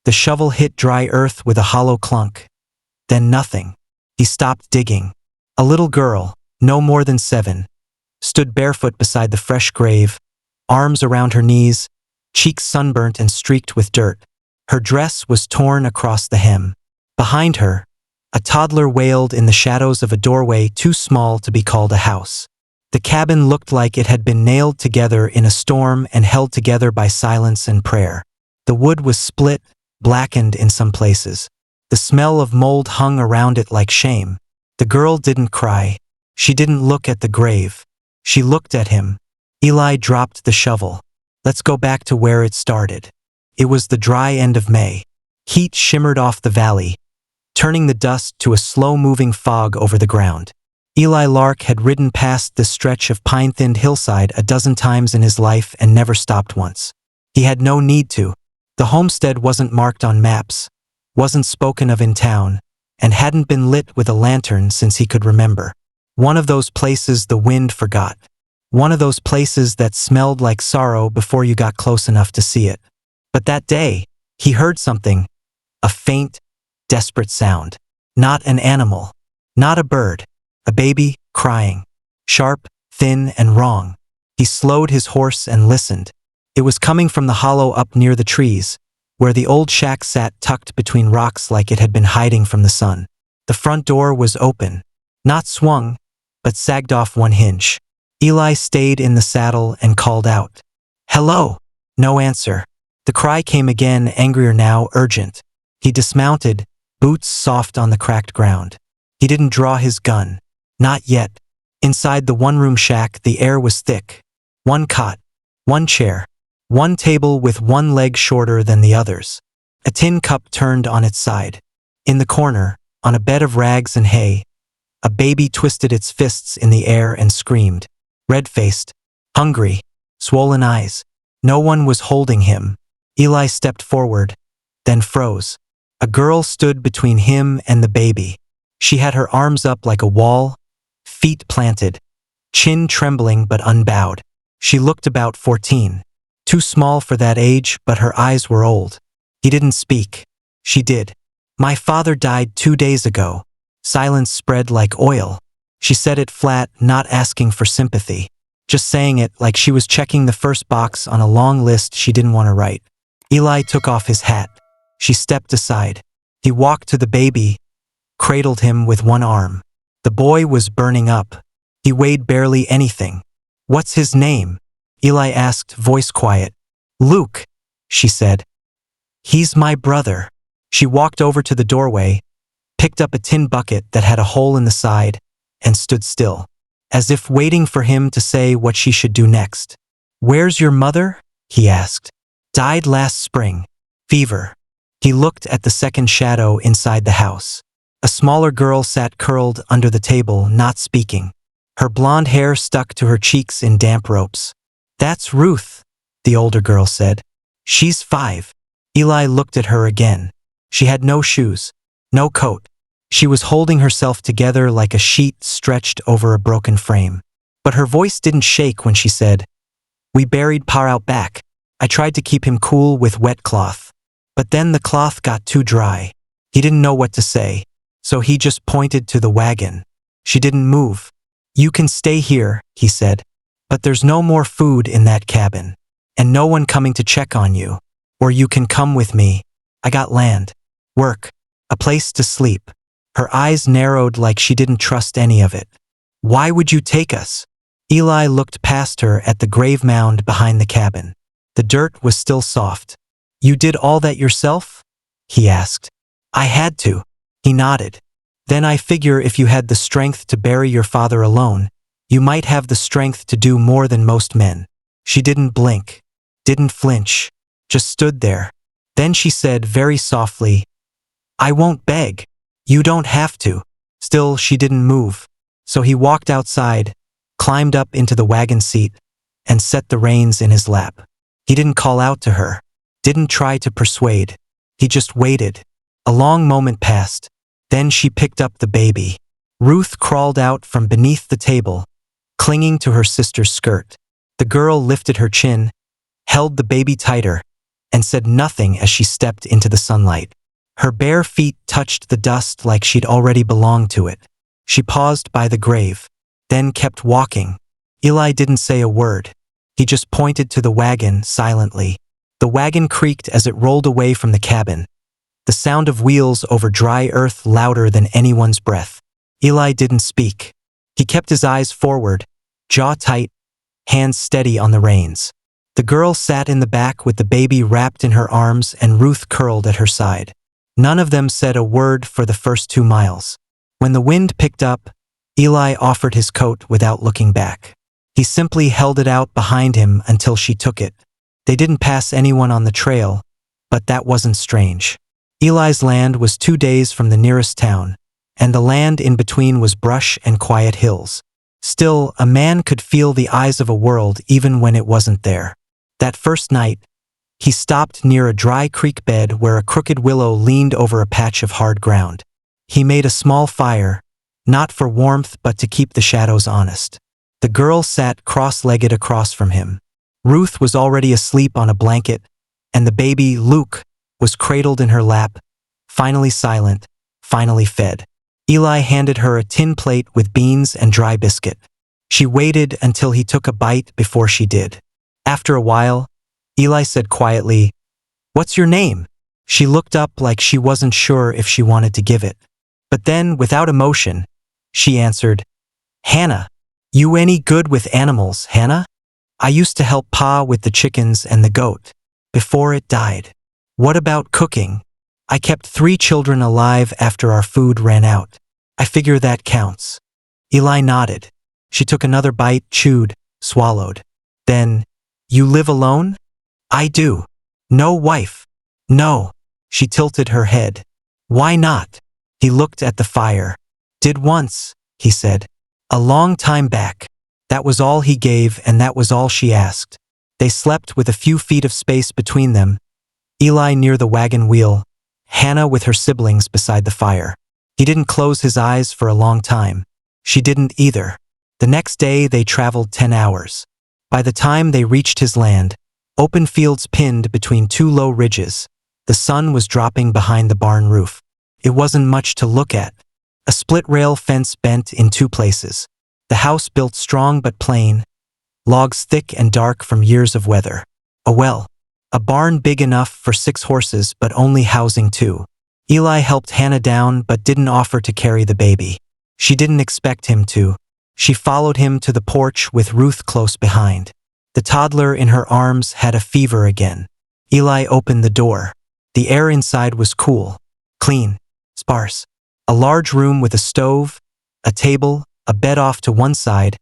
The shovel hit dry earth with a hollow clunk. Then nothing. He stopped digging. A little girl, no more than 7, stood barefoot beside the fresh grave, arms around her knees, cheeks sunburnt and streaked with dirt. Her dress was torn across the hem. Behind her, a toddler wailed in the shadows of a doorway too small to be called a house. The cabin looked like it had been nailed together in a storm and held together by silence and prayer. The wood was split, blackened in some places. The smell of mold hung around it like shame. The girl didn't cry. She didn't look at the grave. She looked at him. Eli dropped the shovel. Let's go back to where it started. It was the dry end of May. Heat shimmered off the valley, turning the dust to a slow-moving fog over the ground. Eli Lark had ridden past this stretch of pine-thinned hillside a dozen times in his life and never stopped once. He had no need to. The homestead wasn't marked on maps, wasn't spoken of in town, and hadn't been lit with a lantern since he could remember. One of those places the wind forgot. One of those places that smelled like sorrow before you got close enough to see it. But that day, he heard something, a faint, desperate sound. Not an animal, not a bird, a baby crying, sharp, thin, and wrong. He slowed his horse and listened. It was coming from the hollow up near the trees, where the old shack sat tucked between rocks like it had been hiding from the sun. The front door was open, not swung, but sagged off one hinge. Eli stayed in the saddle and called out, "Hello!" No answer. The cry came again, angrier now, urgent. He dismounted, boots soft on the cracked ground. He didn't draw his gun. Not yet. Inside the one-room shack, the air was thick. One cot, one chair, one table with one leg shorter than the others. A tin cup turned on its side. In the corner, on a bed of rags and hay, a baby twisted its fists in the air and screamed. Red-faced, hungry, swollen eyes. No one was holding him. Eli stepped forward, then froze. A girl stood between him and the baby. She had her arms up like a wall, feet planted, chin trembling but unbowed. She looked about 14. Too small for that age, but her eyes were old. He didn't speak. She did. "My father died 2 days ago." Silence spread like oil. She said it flat, not asking for sympathy. Just saying it like she was checking the first box on a long list she didn't want to write. Eli took off his hat. She stepped aside. He walked to the baby, cradled him with one arm. The boy was burning up. He weighed barely anything. "What's his name?" Eli asked, voice quiet. "Luke," she said. "He's my brother." She walked over to the doorway, picked up a tin bucket that had a hole in the side, and stood still, as if waiting for him to say what she should do next. "Where's your mother?" he asked. "Died last spring. Fever." He looked at the second shadow inside the house. A smaller girl sat curled under the table, not speaking. Her blonde hair stuck to her cheeks in damp ropes. "That's Ruth," the older girl said. "She's 5. Eli looked at her again. She had no shoes, no coat. She was holding herself together like a sheet stretched over a broken frame. But her voice didn't shake when she said, "We buried Pa out back. I tried to keep him cool with wet cloth. But then the cloth got too dry." He didn't know what to say, so he just pointed to the wagon. She didn't move. "You can stay here," he said. "But there's no more food in that cabin. And no one coming to check on you. Or you can come with me. I got land, work, a place to sleep." Her eyes narrowed like she didn't trust any of it. "Why would you take us?" Eli looked past her at the grave mound behind the cabin. The dirt was still soft. "You did all that yourself?" he asked. "I had to." He nodded. "Then I figure if you had the strength to bury your father alone, you might have the strength to do more than most men." She didn't blink, didn't flinch, just stood there. Then she said very softly, "I won't beg. You don't have to." Still, she didn't move. So he walked outside, climbed up into the wagon seat, and set the reins in his lap. He didn't call out to her, didn't try to persuade. He just waited. A long moment passed. Then she picked up the baby. Ruth crawled out from beneath the table, clinging to her sister's skirt. The girl lifted her chin, held the baby tighter, and said nothing as she stepped into the sunlight. Her bare feet touched the dust like she'd already belonged to it. She paused by the grave, then kept walking. Eli didn't say a word. He just pointed to the wagon silently. The wagon creaked as it rolled away from the cabin, the sound of wheels over dry earth louder than anyone's breath. Eli didn't speak. He kept his eyes forward, jaw tight, hands steady on the reins. The girl sat in the back with the baby wrapped in her arms and Ruth curled at her side. None of them said a word for the first 2 miles. When the wind picked up, Eli offered his coat without looking back. He simply held it out behind him until she took it. They didn't pass anyone on the trail, but that wasn't strange. Eli's land was 2 days from the nearest town, and the land in between was brush and quiet hills. Still, a man could feel the eyes of a world even when it wasn't there. That first night, he stopped near a dry creek bed where a crooked willow leaned over a patch of hard ground. He made a small fire, not for warmth but to keep the shadows honest. The girl sat cross-legged across from him. Ruth was already asleep on a blanket, and the baby, Luke, was cradled in her lap, finally silent, finally fed. Eli handed her a tin plate with beans and dry biscuit. She waited until he took a bite before she did. After a while, Eli said quietly, "What's your name?" She looked up like she wasn't sure if she wanted to give it. But then, without emotion, she answered, "Hannah. You any good with animals, Hannah? I used to help Pa with the chickens and the goat, before it died." "What about cooking?" "I kept 3 children alive after our food ran out. I figure that counts." Eli nodded. She took another bite, chewed, swallowed. Then, "You live alone?" "I do." "No wife?" "No." She tilted her head. "Why not?" He looked at the fire. "Did once," he said. "A long time back." That was all he gave, and that was all she asked. They slept with a few feet of space between them, Eli near the wagon wheel, Hannah with her siblings beside the fire. He didn't close his eyes for a long time. She didn't either. The next day they traveled 10 hours. By the time they reached his land, open fields pinned between 2 low ridges, the sun was dropping behind the barn roof. It wasn't much to look at. A split-rail fence bent in 2 places. The house built strong but plain, logs thick and dark from years of weather. A well. A barn big enough for 6 horses but only housing 2. Eli helped Hannah down but didn't offer to carry the baby. She didn't expect him to. She followed him to the porch with Ruth close behind. The toddler in her arms had a fever again. Eli opened the door. The air inside was cool, clean, sparse. A large room with a stove, a table, a bed off to one side,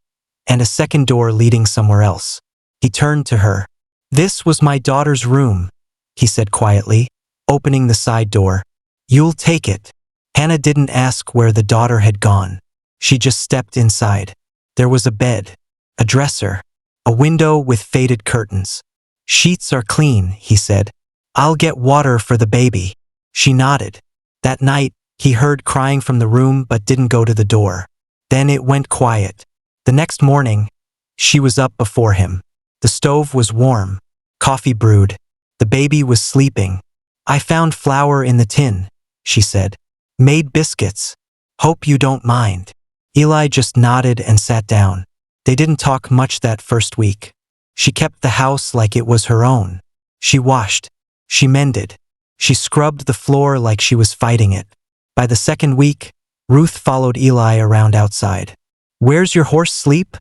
and a second door leading somewhere else. He turned to her. "This was my daughter's room," he said quietly, opening the side door. "You'll take it." Hannah didn't ask where the daughter had gone. She just stepped inside. There was a bed, a dresser, a window with faded curtains. "Sheets are clean," he said. "I'll get water for the baby." She nodded. That night, he heard crying from the room but didn't go to the door. Then it went quiet. The next morning, she was up before him. The stove was warm, coffee brewed. The baby was sleeping. "I found flour in the tin," she said. "Made biscuits. Hope you don't mind." Eli just nodded and sat down. They didn't talk much that first week. She kept the house like it was her own. She washed. She mended. She scrubbed the floor like she was fighting it. By the second week, Ruth followed Eli around outside. "Where's your horse sleep?"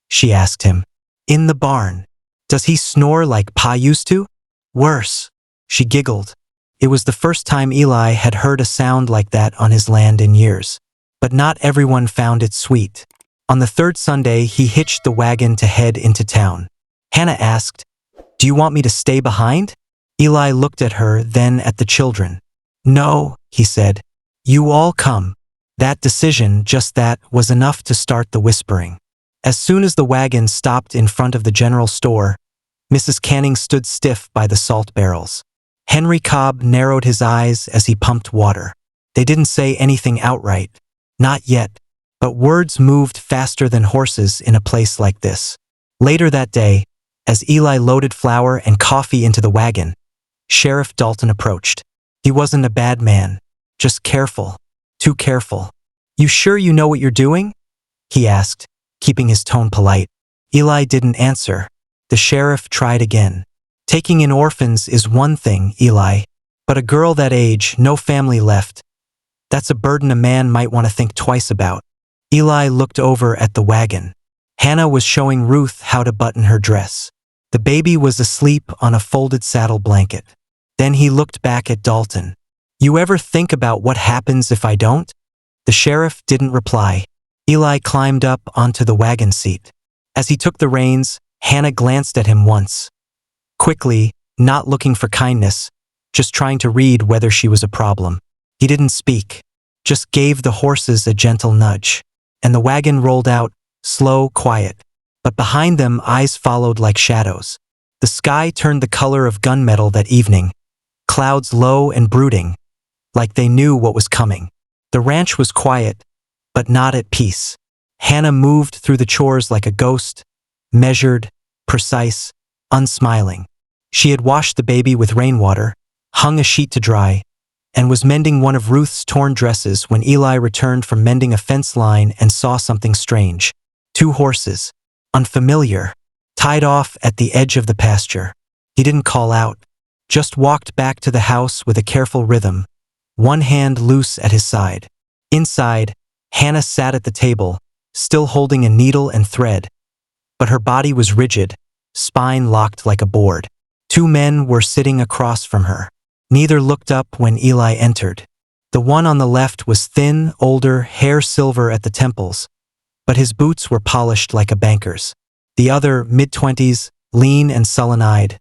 she asked him. "In the barn." "Does he snore like Pa used to?" "Worse." She giggled. It was the first time Eli had heard a sound like that on his land in years. But not everyone found it sweet. On the 3rd Sunday, he hitched the wagon to head into town. Hannah asked, "Do you want me to stay behind?" Eli looked at her, then at the children. "No," he said. "You all come." That decision, just that, was enough to start the whispering. As soon as the wagon stopped in front of the general store, Mrs. Canning stood stiff by the salt barrels. Henry Cobb narrowed his eyes as he pumped water. They didn't say anything outright. Not yet. But words moved faster than horses in a place like this. Later that day, as Eli loaded flour and coffee into the wagon, Sheriff Dalton approached. He wasn't a bad man, just careful, too careful. You sure you know what you're doing? He asked, keeping his tone polite. Eli didn't answer. The sheriff tried again. Taking in orphans is one thing, Eli, but a girl that age, no family left, that's a burden a man might want to think twice about. Eli looked over at the wagon. Hannah was showing Ruth how to button her dress. The baby was asleep on a folded saddle blanket. Then he looked back at Dalton. You ever think about what happens if I don't? The sheriff didn't reply. Eli climbed up onto the wagon seat. As he took the reins, Hannah glanced at him once. Quickly, not looking for kindness, just trying to read whether she was a problem. He didn't speak, just gave the horses a gentle nudge. And the wagon rolled out, slow, quiet. But behind them, eyes followed like shadows. The sky turned the color of gunmetal that evening, clouds low and brooding, like they knew what was coming. The ranch was quiet, but not at peace. Hannah moved through the chores like a ghost, measured, precise, unsmiling. She had washed the baby with rainwater, hung a sheet to dry, and was mending one of Ruth's torn dresses when Eli returned from mending a fence line and saw something strange. 2 horses, unfamiliar, tied off at the edge of the pasture. He didn't call out, just walked back to the house with a careful rhythm, one hand loose at his side. Inside, Hannah sat at the table, still holding a needle and thread, but her body was rigid, spine locked like a board. 2 men were sitting across from her. Neither looked up when Eli entered. The one on the left was thin, older, hair silver at the temples, but his boots were polished like a banker's. The other, mid-20s, lean and sullen-eyed,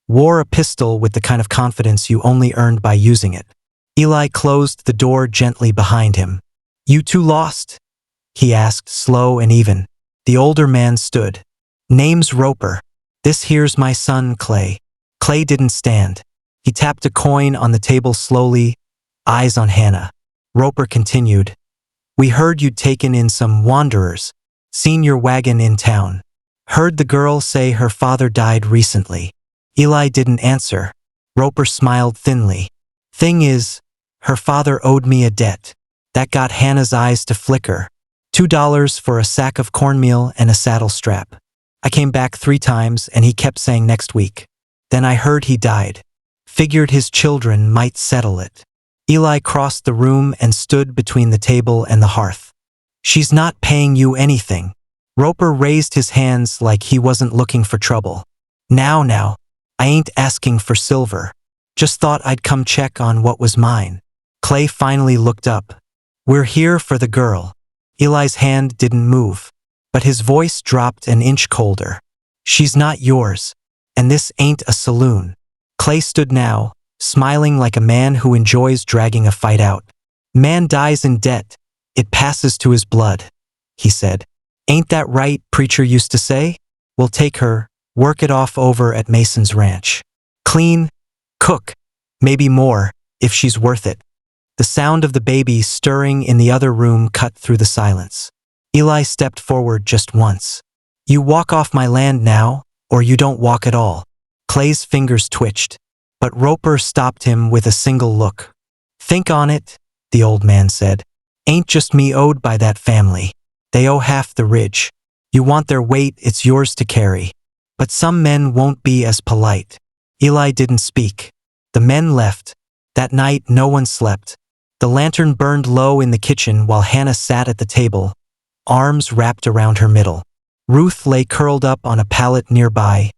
wore a pistol with the kind of confidence you only earned by using it. Eli closed the door gently behind him. You 2 lost? He asked, slow and even. The older man stood. Name's Roper. This here's my son, Clay. Clay didn't stand. He tapped a coin on the table slowly, eyes on Hannah. Roper continued. We heard you'd taken in some wanderers, seen your wagon in town. Heard the girl say her father died recently. Eli didn't answer. Roper smiled thinly. Thing is, her father owed me a debt. That got Hannah's eyes to flicker. $2 for a sack of cornmeal and a saddle strap. I came back 3 times and he kept saying next week. Then I heard he died. Figured his children might settle it. Eli crossed the room and stood between the table and the hearth. She's not paying you anything. Roper raised his hands like he wasn't looking for trouble. Now, I ain't asking for silver. Just thought I'd come check on what was mine. Clay finally looked up. We're here for the girl. Eli's hand didn't move, but his voice dropped an inch colder. She's not yours, and this ain't a saloon. Clay stood now, smiling like a man who enjoys dragging a fight out. Man dies in debt. It passes to his blood, he said. Ain't that right, preacher used to say? We'll take her, work it off over at Mason's ranch. Clean, cook, maybe more, if she's worth it. The sound of the baby stirring in the other room cut through the silence. Eli stepped forward just once. You walk off my land now, or you don't walk at all. Clay's fingers twitched, but Roper stopped him with a single look. Think on it, the old man said. Ain't just me owed by that family. They owe half the ridge. You want their weight, it's yours to carry. But some men won't be as polite. Eli didn't speak. The men left. That night no one slept. The lantern burned low in the kitchen while Hannah sat at the table, arms wrapped around her middle. Ruth lay curled up on a pallet nearby,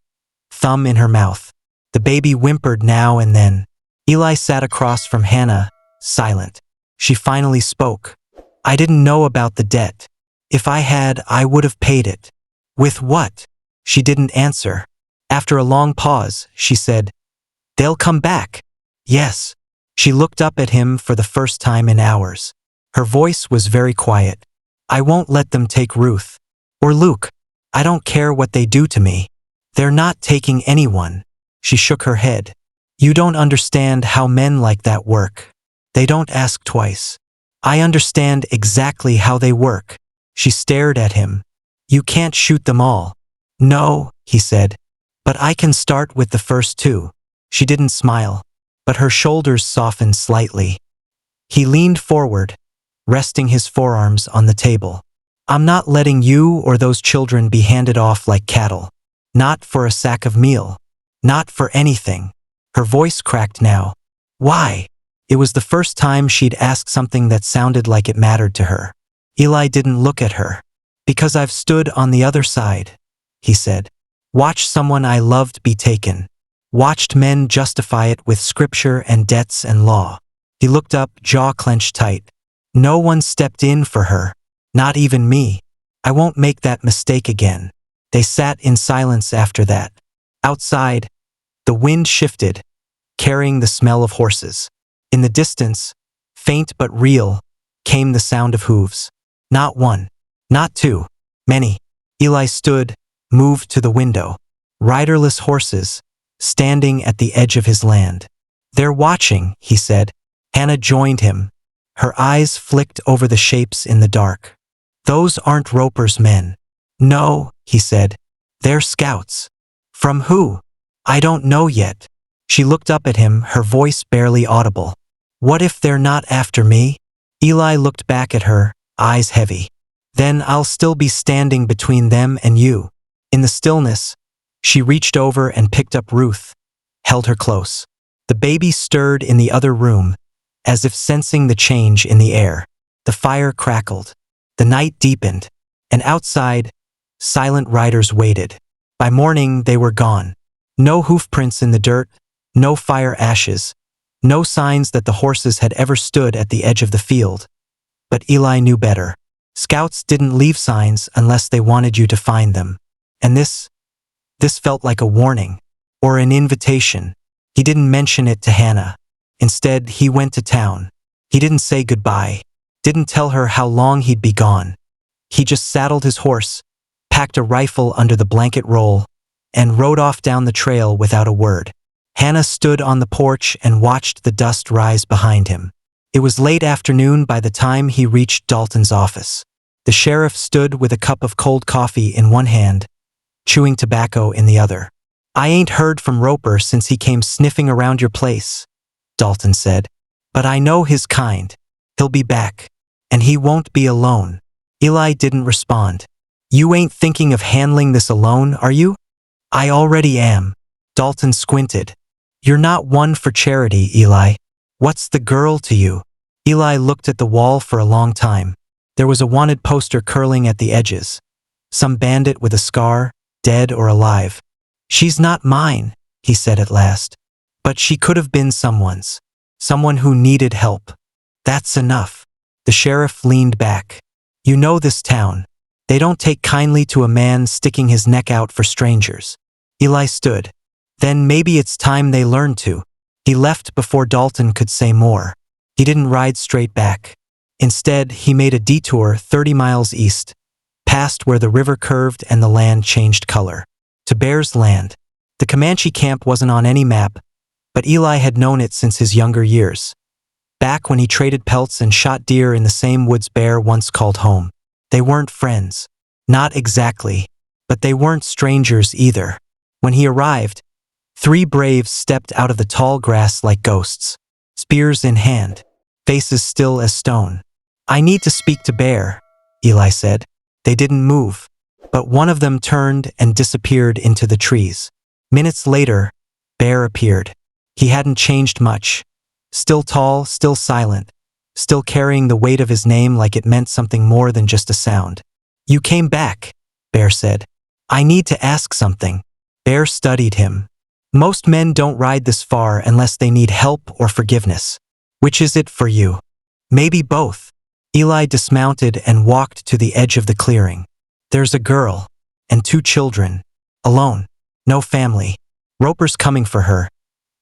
thumb in her mouth. The baby whimpered now and then. Eli sat across from Hannah, silent. She finally spoke. I didn't know about the debt. If I had, I would have paid it. With what? She didn't answer. After a long pause, she said, They'll come back. Yes. She looked up at him for the first time in hours. Her voice was very quiet. I won't let them take Ruth. Or Luke. I don't care what they do to me. They're not taking anyone. She shook her head. You don't understand how men like that work. They don't ask twice. I understand exactly how they work. She stared at him. You can't shoot them all. No, he said. But I can start with the first 2. She didn't smile, but her shoulders softened slightly. He leaned forward, resting his forearms on the table. I'm not letting you or those children be handed off like cattle. Not for a sack of meal. Not for anything. Her voice cracked now. Why? It was the first time she'd asked something that sounded like it mattered to her. Eli didn't look at her. Because I've stood on the other side, he said. Watched someone I loved be taken. Watched men justify it with scripture and debts and law. He looked up, jaw clenched tight. No one stepped in for her. Not even me. I won't make that mistake again. They sat in silence after that. Outside, the wind shifted, carrying the smell of horses. In the distance, faint but real, came the sound of hooves. Not one. Not two. Many. Eli stood, moved to the window. Riderless horses, standing at the edge of his land. They're watching, he said. Hannah joined him. Her eyes flicked over the shapes in the dark. Those aren't Roper's men. No, he said. They're scouts. From who? I don't know yet. She looked up at him, her voice barely audible. What if they're not after me? Eli looked back at her, eyes heavy. Then I'll still be standing between them and you. In the stillness, she reached over and picked up Ruth, held her close. The baby stirred in the other room, as if sensing the change in the air. The fire crackled. The night deepened, and outside, silent riders waited. By morning, they were gone. No hoofprints in the dirt, no fire ashes, no signs that the horses had ever stood at the edge of the field. But Eli knew better. Scouts didn't leave signs unless they wanted you to find them. And this felt like a warning, or an invitation. He didn't mention it to Hannah. Instead, he went to town. He didn't say goodbye, didn't tell her how long he'd be gone. He just saddled his horse, packed a rifle under the blanket roll, and rode off down the trail without a word. Hannah stood on the porch and watched the dust rise behind him. It was late afternoon by the time he reached Dalton's office. The sheriff stood with a cup of cold coffee in one hand, chewing tobacco in the other. I ain't heard from Roper since he came sniffing around your place, Dalton said. But I know his kind. He'll be back. And he won't be alone. Eli didn't respond. You ain't thinking of handling this alone, are you? I already am. Dalton squinted. You're not one for charity, Eli. What's the girl to you? Eli looked at the wall for a long time. There was a wanted poster curling at the edges. Some bandit with a scar, dead or alive. She's not mine, he said at last. But she could have been someone's. Someone who needed help. That's enough. The sheriff leaned back. You know this town. They don't take kindly to a man sticking his neck out for strangers. Eli stood. Then maybe it's time they learned to. He left before Dalton could say more. He didn't ride straight back. Instead, he made a detour 30 miles east, past where the river curved and the land changed color. To Bear's Land. The Comanche camp wasn't on any map, but Eli had known it since his younger years. Back when he traded pelts and shot deer in the same woods Bear once called home. They weren't friends. Not exactly. But they weren't strangers either. When he arrived, 3 braves stepped out of the tall grass like ghosts, spears in hand, faces still as stone. I need to speak to Bear, Eli said. They didn't move, but one of them turned and disappeared into the trees. Minutes later, Bear appeared. He hadn't changed much. Still tall, still silent, still carrying the weight of his name like it meant something more than just a sound. You came back, Bear said. I need to ask something. Bear studied him. Most men don't ride this far unless they need help or forgiveness. Which is it for you? Maybe both. Eli dismounted and walked to the edge of the clearing. There's a girl, and 2 children. Alone. No family. Roper's coming for her.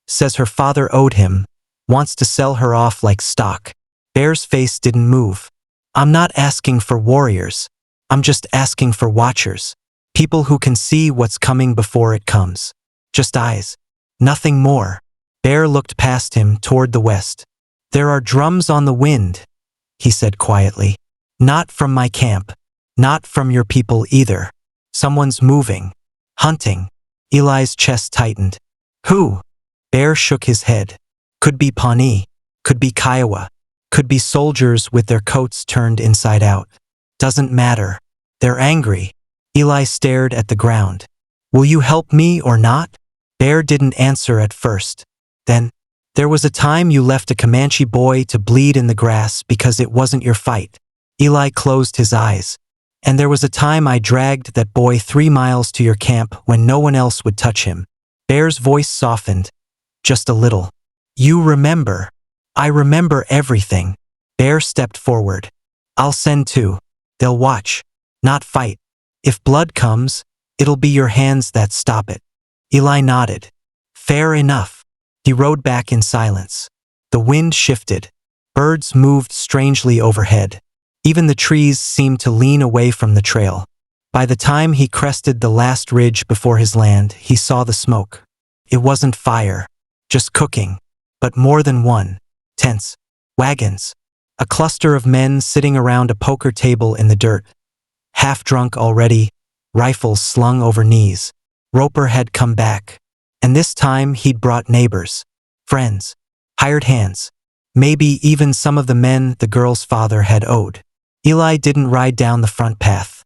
Says her father owed him. Wants to sell her off like stock. Bear's face didn't move. I'm not asking for warriors. I'm just asking for watchers. People who can see what's coming before it comes. Just eyes. Nothing more. Bear looked past him toward the west. There are drums on the wind, he said quietly. Not from my camp. Not from your people either. Someone's moving. Hunting. Eli's chest tightened. Who? Bear shook his head. Could be Pawnee. Could be Kiowa. Could be soldiers with their coats turned inside out. Doesn't matter. They're angry. Eli stared at the ground. Will you help me or not? Bear didn't answer at first. Then, there was a time you left a Comanche boy to bleed in the grass because it wasn't your fight. Eli closed his eyes. And there was a time I dragged that boy 3 miles to your camp when no one else would touch him. Bear's voice softened. Just a little. You remember. I remember everything. Bear stepped forward. I'll send 2. They'll watch. Not fight. If blood comes, it'll be your hands that stop it. Eli nodded. Fair enough. He rode back in silence. The wind shifted. Birds moved strangely overhead. Even the trees seemed to lean away from the trail. By the time he crested the last ridge before his land, he saw the smoke. It wasn't fire, just cooking, but more than one. Tents, wagons, a cluster of men sitting around a poker table in the dirt. Half drunk already, rifles slung over knees. Roper had come back, and this time he'd brought neighbors, friends, hired hands, maybe even some of the men the girl's father had owed. Eli didn't ride down the front path.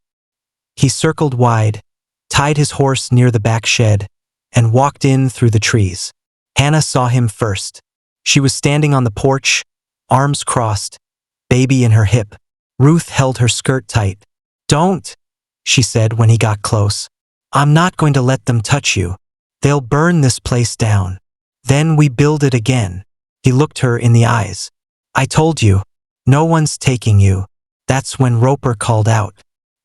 He circled wide, tied his horse near the back shed, and walked in through the trees. Hannah saw him first. She was standing on the porch, arms crossed, baby in her hip. Ruth held her skirt tight. Don't, she said when he got close. I'm not going to let them touch you. They'll burn this place down. Then we build it again. He looked her in the eyes. I told you, no one's taking you. That's when Roper called out.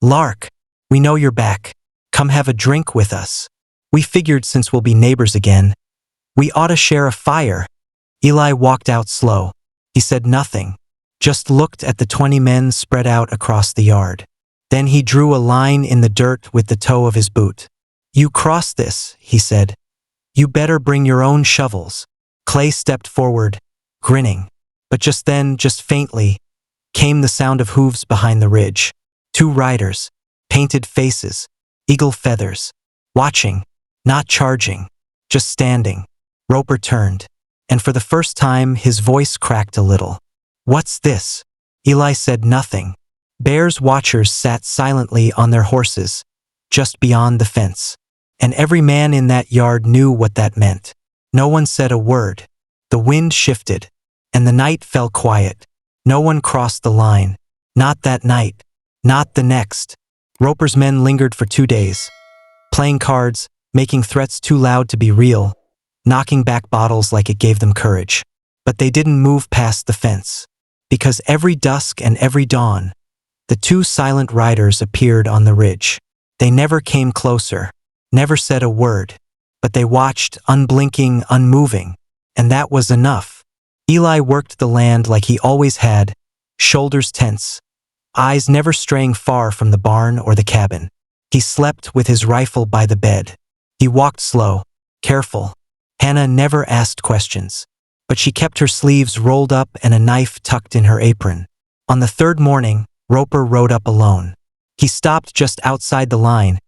Lark, we know you're back. Come have a drink with us. We figured since we'll be neighbors again, we ought to share a fire. Eli walked out slow. He said nothing, just looked at the 20 men spread out across the yard. Then he drew a line in the dirt with the toe of his boot. You cross this, he said. You better bring your own shovels. Clay stepped forward, grinning. But just then, just faintly, came the sound of hooves behind the ridge. 2 riders, painted faces, eagle feathers, watching, not charging, just standing. Roper turned, and for the first time his voice cracked a little. What's this? Eli said nothing. Bear's watchers sat silently on their horses, just beyond the fence. And every man in that yard knew what that meant. No one said a word. The wind shifted, and the night fell quiet. No one crossed the line. Not that night. Not the next. Roper's men lingered for 2 days, playing cards, making threats too loud to be real, knocking back bottles like it gave them courage. But they didn't move past the fence, because every dusk and every dawn, the 2 silent riders appeared on the ridge. They never came closer, never said a word, but they watched, unblinking, unmoving, and that was enough. Eli worked the land like he always had, shoulders tense, eyes never straying far from the barn or the cabin. He slept with his rifle by the bed. He walked slow, careful. Hannah never asked questions, but she kept her sleeves rolled up and a knife tucked in her apron. On the 3rd morning, Roper rode up alone. He stopped just outside the line,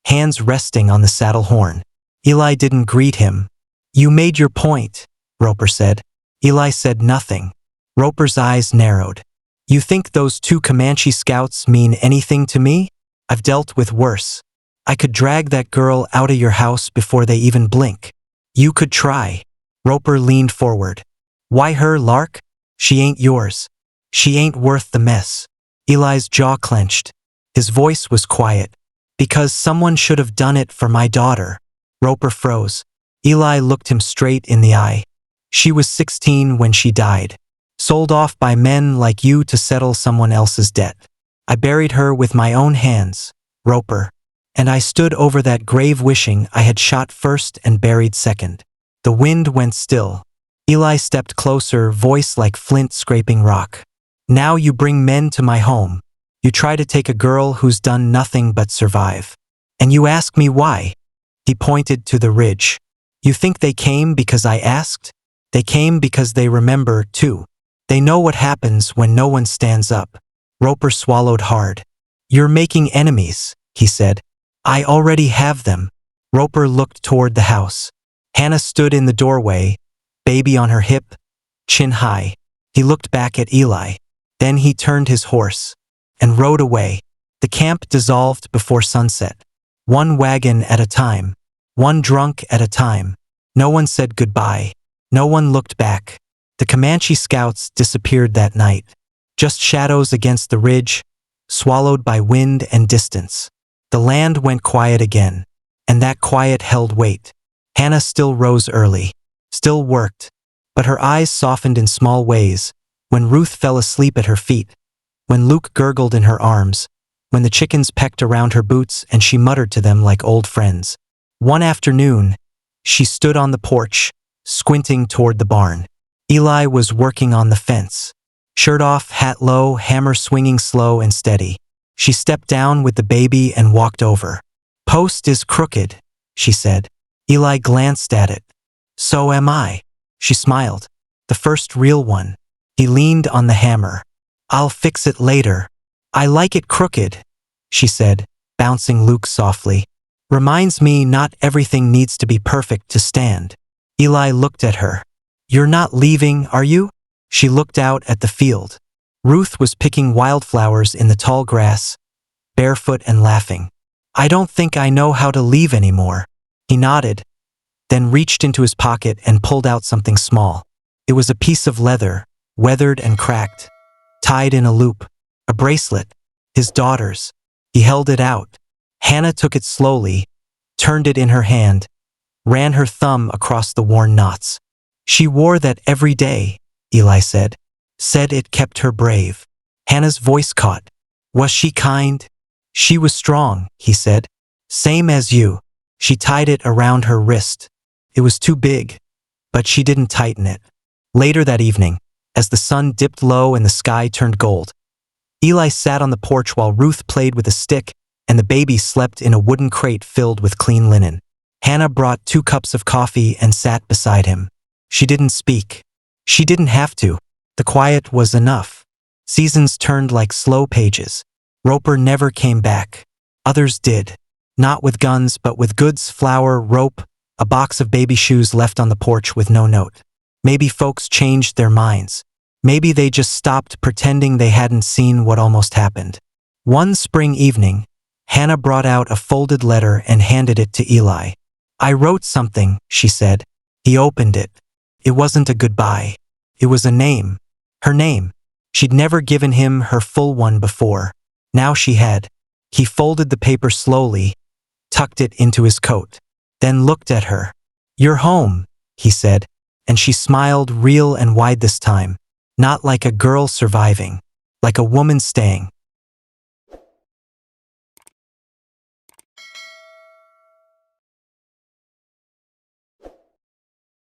hands resting on the saddle horn. Eli didn't greet him. You made your point, Roper said. Eli said nothing. Roper's eyes narrowed. You think those 2 Comanche scouts mean anything to me? I've dealt with worse. I could drag that girl out of your house before they even blink. You could try. Roper leaned forward. Why her, Lark? She ain't yours. She ain't worth the mess. Eli's jaw clenched. His voice was quiet. Because someone should have done it for my daughter. Roper froze. Eli looked him straight in the eye. She was 16 when she died. Sold off by men like you to settle someone else's debt. I buried her with my own hands, Roper. And I stood over that grave wishing I had shot first and buried second. The wind went still. Eli stepped closer, voice like flint scraping rock. Now you bring men to my home. You try to take a girl who's done nothing but survive. And you ask me why? He pointed to the ridge. You think they came because I asked? They came because they remember, too. They know what happens when no one stands up. Roper swallowed hard. You're making enemies, he said. I already have them. Roper looked toward the house. Hannah stood in the doorway, baby on her hip, chin high. He looked back at Eli. Then he turned his horse and rode away. The camp dissolved before sunset. One wagon at a time. One drunk at a time. No one said goodbye. No one looked back. The Comanche scouts disappeared that night. Just shadows against the ridge, swallowed by wind and distance. The land went quiet again, and that quiet held weight. Hannah still rose early, still worked, but her eyes softened in small ways when Ruth fell asleep at her feet, when Luke gurgled in her arms, when the chickens pecked around her boots and she muttered to them like old friends. One afternoon, she stood on the porch, squinting toward the barn. Eli was working on the fence. Shirt off, hat low, hammer swinging slow and steady. She stepped down with the baby and walked over. "Post is crooked," she said. Eli glanced at it. "So am I." She smiled. "The first real one." He leaned on the hammer. "I'll fix it later." "I like it crooked," she said, bouncing Luke softly. "Reminds me not everything needs to be perfect to stand." Eli looked at her. "You're not leaving, are you?" She looked out at the field. Ruth was picking wildflowers in the tall grass, barefoot and laughing. "I don't think I know how to leave anymore." He nodded, then reached into his pocket and pulled out something small. It was a piece of leather, weathered and cracked, tied in a loop, a bracelet, his daughter's. He held it out. Hannah took it slowly, turned it in her hand, ran her thumb across the worn knots. "She wore that every day," Eli said. "Said it kept her brave." Hannah's voice caught. "Was she kind?" "She was strong," he said. "Same as you." She tied it around her wrist. It was too big, but she didn't tighten it. Later that evening, as the sun dipped low and the sky turned gold, Eli sat on the porch while Ruth played with a stick and the baby slept in a wooden crate filled with clean linen. Hannah brought 2 cups of coffee and sat beside him. She didn't speak. She didn't have to. The quiet was enough. Seasons turned like slow pages. Roper never came back. Others did. Not with guns, but with goods, flour, rope, a box of baby shoes left on the porch with no note. Maybe folks changed their minds. Maybe they just stopped pretending they hadn't seen what almost happened. One spring evening, Hannah brought out a folded letter and handed it to Eli. "I wrote something," she said. He opened it. It wasn't a goodbye. It was a name. Her name. She'd never given him her full one before. Now she had. He folded the paper slowly, tucked it into his coat, then looked at her. "You're home," he said, and she smiled real and wide this time. Not like a girl surviving, like a woman staying.